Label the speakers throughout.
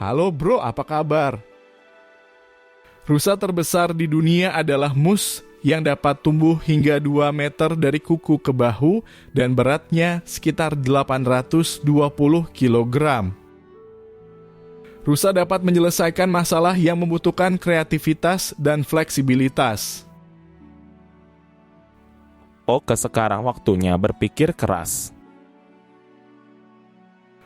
Speaker 1: Halo bro, apa kabar? Rusa terbesar di dunia adalah mus yang dapat tumbuh hingga 2 meter dari kuku ke bahu dan beratnya sekitar 820 kg. Rusa dapat menyelesaikan masalah yang membutuhkan kreativitas dan fleksibilitas.
Speaker 2: Oke, sekarang waktunya berpikir keras.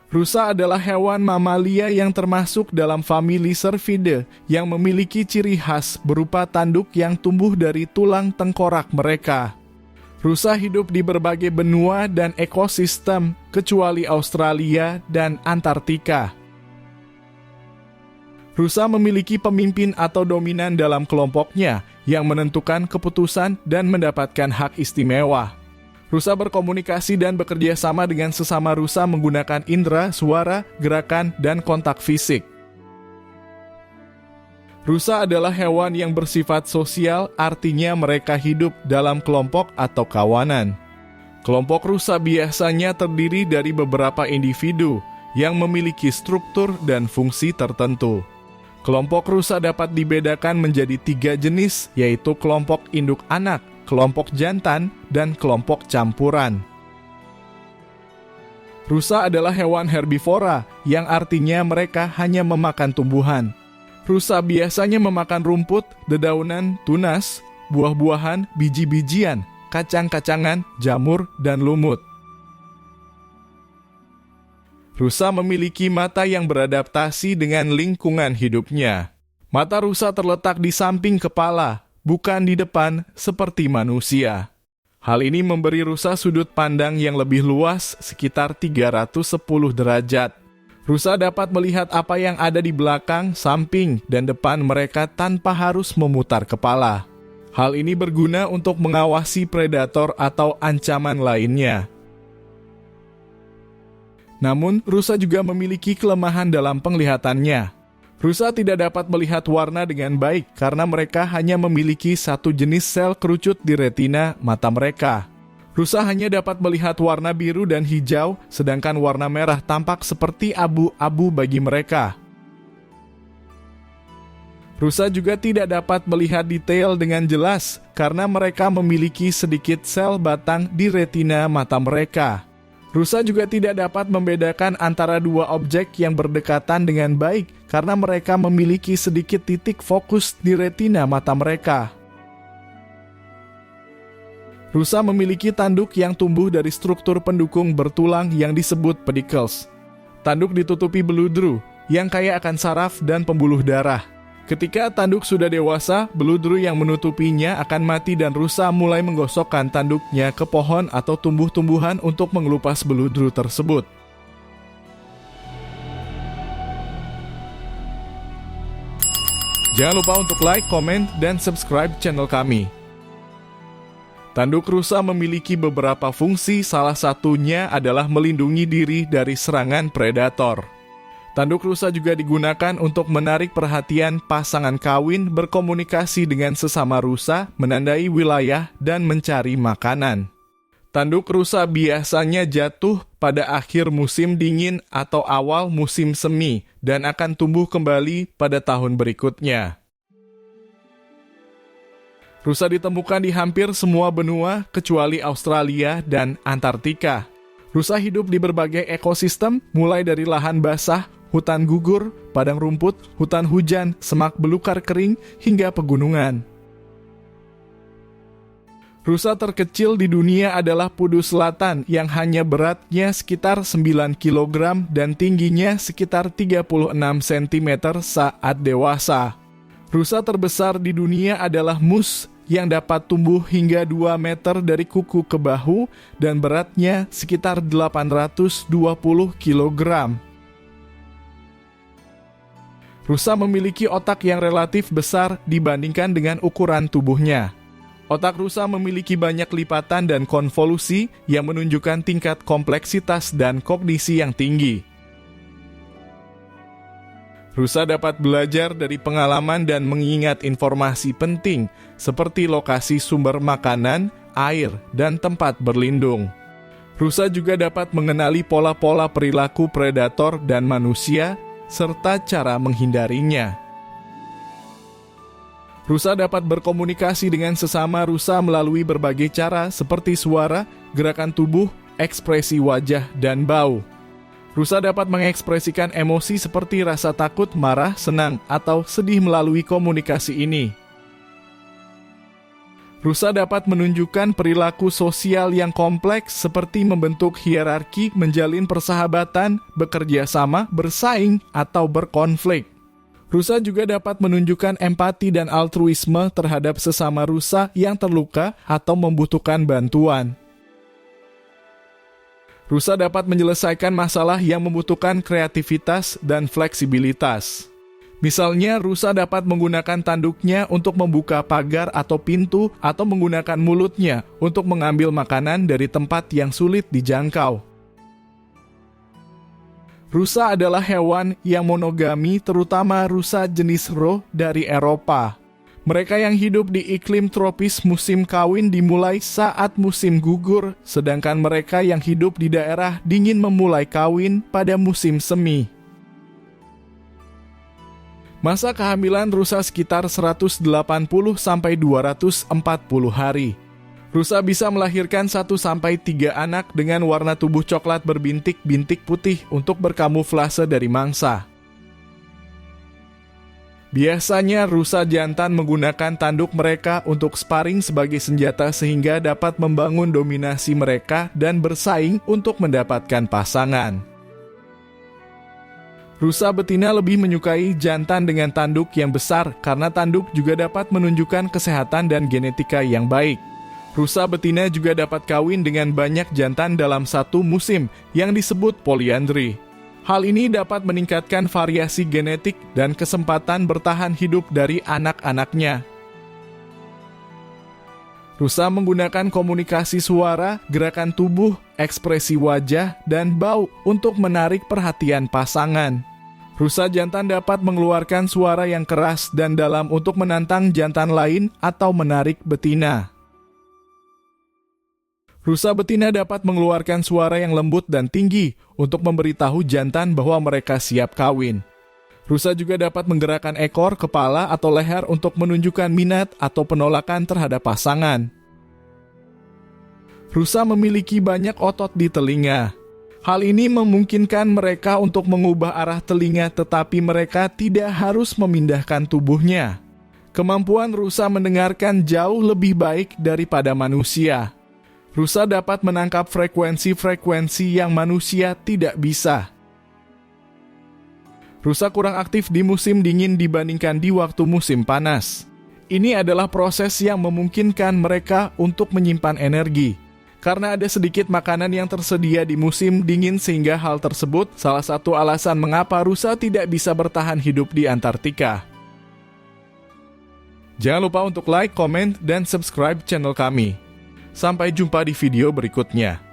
Speaker 1: Rusa adalah hewan mamalia yang termasuk dalam famili Cervidae yang memiliki ciri khas berupa tanduk yang tumbuh dari tulang tengkorak mereka. Rusa hidup di berbagai benua dan ekosistem kecuali Australia dan Antartika. Rusa memiliki pemimpin atau dominan dalam kelompoknya yang menentukan keputusan dan mendapatkan hak istimewa. Rusa berkomunikasi dan bekerja sama dengan sesama rusa menggunakan indera, suara, gerakan, dan kontak fisik. Rusa adalah hewan yang bersifat sosial, artinya mereka hidup dalam kelompok atau kawanan. Kelompok rusa biasanya terdiri dari beberapa individu yang memiliki struktur dan fungsi tertentu. Kelompok rusa dapat dibedakan menjadi 3 jenis, yaitu kelompok induk anak, kelompok jantan, dan kelompok campuran. Rusa adalah hewan herbivora, yang artinya mereka hanya memakan tumbuhan. Rusa biasanya memakan rumput, dedaunan, tunas, buah-buahan, biji-bijian, kacang-kacangan, jamur, dan lumut. Rusa memiliki mata yang beradaptasi dengan lingkungan hidupnya. Mata rusa terletak di samping kepala, bukan di depan seperti manusia. Hal ini memberi rusa sudut pandang yang lebih luas, sekitar 310 derajat. Rusa dapat melihat apa yang ada di belakang, samping, dan depan mereka tanpa harus memutar kepala. Hal ini berguna untuk mengawasi predator atau ancaman lainnya. Namun, rusa juga memiliki kelemahan dalam penglihatannya. Rusa tidak dapat melihat warna dengan baik karena mereka hanya memiliki satu jenis sel kerucut di retina mata mereka. Rusa hanya dapat melihat warna biru dan hijau, sedangkan warna merah tampak seperti abu-abu bagi mereka. Rusa juga tidak dapat melihat detail dengan jelas karena mereka memiliki sedikit sel batang di retina mata mereka. Rusa juga tidak dapat membedakan antara dua objek yang berdekatan dengan baik karena mereka memiliki sedikit titik fokus di retina mata mereka. Rusa memiliki tanduk yang tumbuh dari struktur pendukung bertulang yang disebut pedicles. Tanduk ditutupi beludru yang kaya akan saraf dan pembuluh darah. Ketika tanduk sudah dewasa, beludru yang menutupinya akan mati dan rusa mulai menggosokkan tanduknya ke pohon atau tumbuh-tumbuhan untuk mengelupas beludru tersebut. Jangan lupa untuk like, komen, dan subscribe channel kami. Tanduk rusa memiliki beberapa fungsi, salah satunya adalah melindungi diri dari serangan predator. Tanduk rusa juga digunakan untuk menarik perhatian pasangan kawin, berkomunikasi dengan sesama rusa, menandai wilayah, dan mencari makanan. Tanduk rusa biasanya jatuh pada akhir musim dingin atau awal musim semi dan akan tumbuh kembali pada tahun berikutnya. Rusa ditemukan di hampir semua benua kecuali Australia dan Antartika. Rusa hidup di berbagai ekosistem, mulai dari lahan basah, hutan gugur, padang rumput, hutan hujan, semak belukar kering, hingga pegunungan. Rusa terkecil di dunia adalah pudu selatan yang hanya beratnya sekitar 9 kg dan tingginya sekitar 36 cm saat dewasa. Rusa terbesar di dunia adalah mus yang dapat tumbuh hingga 2 meter dari kuku ke bahu dan beratnya sekitar 820 kg. Rusa memiliki otak yang relatif besar dibandingkan dengan ukuran tubuhnya. Otak rusa memiliki banyak lipatan dan konvolusi yang menunjukkan tingkat kompleksitas dan kognisi yang tinggi. Rusa dapat belajar dari pengalaman dan mengingat informasi penting seperti lokasi sumber makanan, air, dan tempat berlindung. Rusa juga dapat mengenali pola-pola perilaku predator dan manusia, serta cara menghindarinya. Rusa dapat berkomunikasi dengan sesama rusa melalui berbagai cara seperti suara, gerakan tubuh, ekspresi wajah, dan bau. Rusa dapat mengekspresikan emosi seperti rasa takut, marah, senang, atau sedih melalui komunikasi ini. Rusa dapat menunjukkan perilaku sosial yang kompleks seperti membentuk hierarki, menjalin persahabatan, bekerja sama, bersaing, atau berkonflik. Rusa juga dapat menunjukkan empati dan altruisme terhadap sesama rusa yang terluka atau membutuhkan bantuan. Rusa dapat menyelesaikan masalah yang membutuhkan kreativitas dan fleksibilitas. Misalnya, rusa dapat menggunakan tanduknya untuk membuka pagar atau pintu atau menggunakan mulutnya untuk mengambil makanan dari tempat yang sulit dijangkau. Rusa adalah hewan yang monogami, terutama rusa jenis roh dari Eropa. Mereka yang hidup di iklim tropis musim kawin dimulai saat musim gugur, sedangkan mereka yang hidup di daerah dingin memulai kawin pada musim semi. Masa kehamilan rusa sekitar 180-240 hari. Rusa bisa melahirkan 1-3 anak dengan warna tubuh coklat berbintik-bintik putih untuk berkamuflase dari mangsa. Biasanya rusa jantan menggunakan tanduk mereka untuk sparring sebagai senjata sehingga dapat membangun dominasi mereka dan bersaing untuk mendapatkan pasangan. Rusa betina lebih menyukai jantan dengan tanduk yang besar karena tanduk juga dapat menunjukkan kesehatan dan genetika yang baik. Rusa betina juga dapat kawin dengan banyak jantan dalam satu musim yang disebut poliandri. Hal ini dapat meningkatkan variasi genetik dan kesempatan bertahan hidup dari anak-anaknya. Rusa menggunakan komunikasi suara, gerakan tubuh, ekspresi wajah, dan bau untuk menarik perhatian pasangan. Rusa jantan dapat mengeluarkan suara yang keras dan dalam untuk menantang jantan lain atau menarik betina. Rusa betina dapat mengeluarkan suara yang lembut dan tinggi untuk memberitahu jantan bahwa mereka siap kawin. Rusa juga dapat menggerakkan ekor, kepala, atau leher untuk menunjukkan minat atau penolakan terhadap pasangan. Rusa memiliki banyak otot di telinga. Hal ini memungkinkan mereka untuk mengubah arah telinga, tetapi mereka tidak harus memindahkan tubuhnya. Kemampuan rusa mendengarkan jauh lebih baik daripada manusia. Rusa dapat menangkap frekuensi-frekuensi yang manusia tidak bisa. Rusa kurang aktif di musim dingin dibandingkan di waktu musim panas. Ini adalah proses yang memungkinkan mereka untuk menyimpan energi. Karena ada sedikit makanan yang tersedia di musim dingin sehingga hal tersebut salah satu alasan mengapa rusa tidak bisa bertahan hidup di Antartika. Jangan lupa untuk like, komen, dan subscribe channel kami. Sampai jumpa di video berikutnya.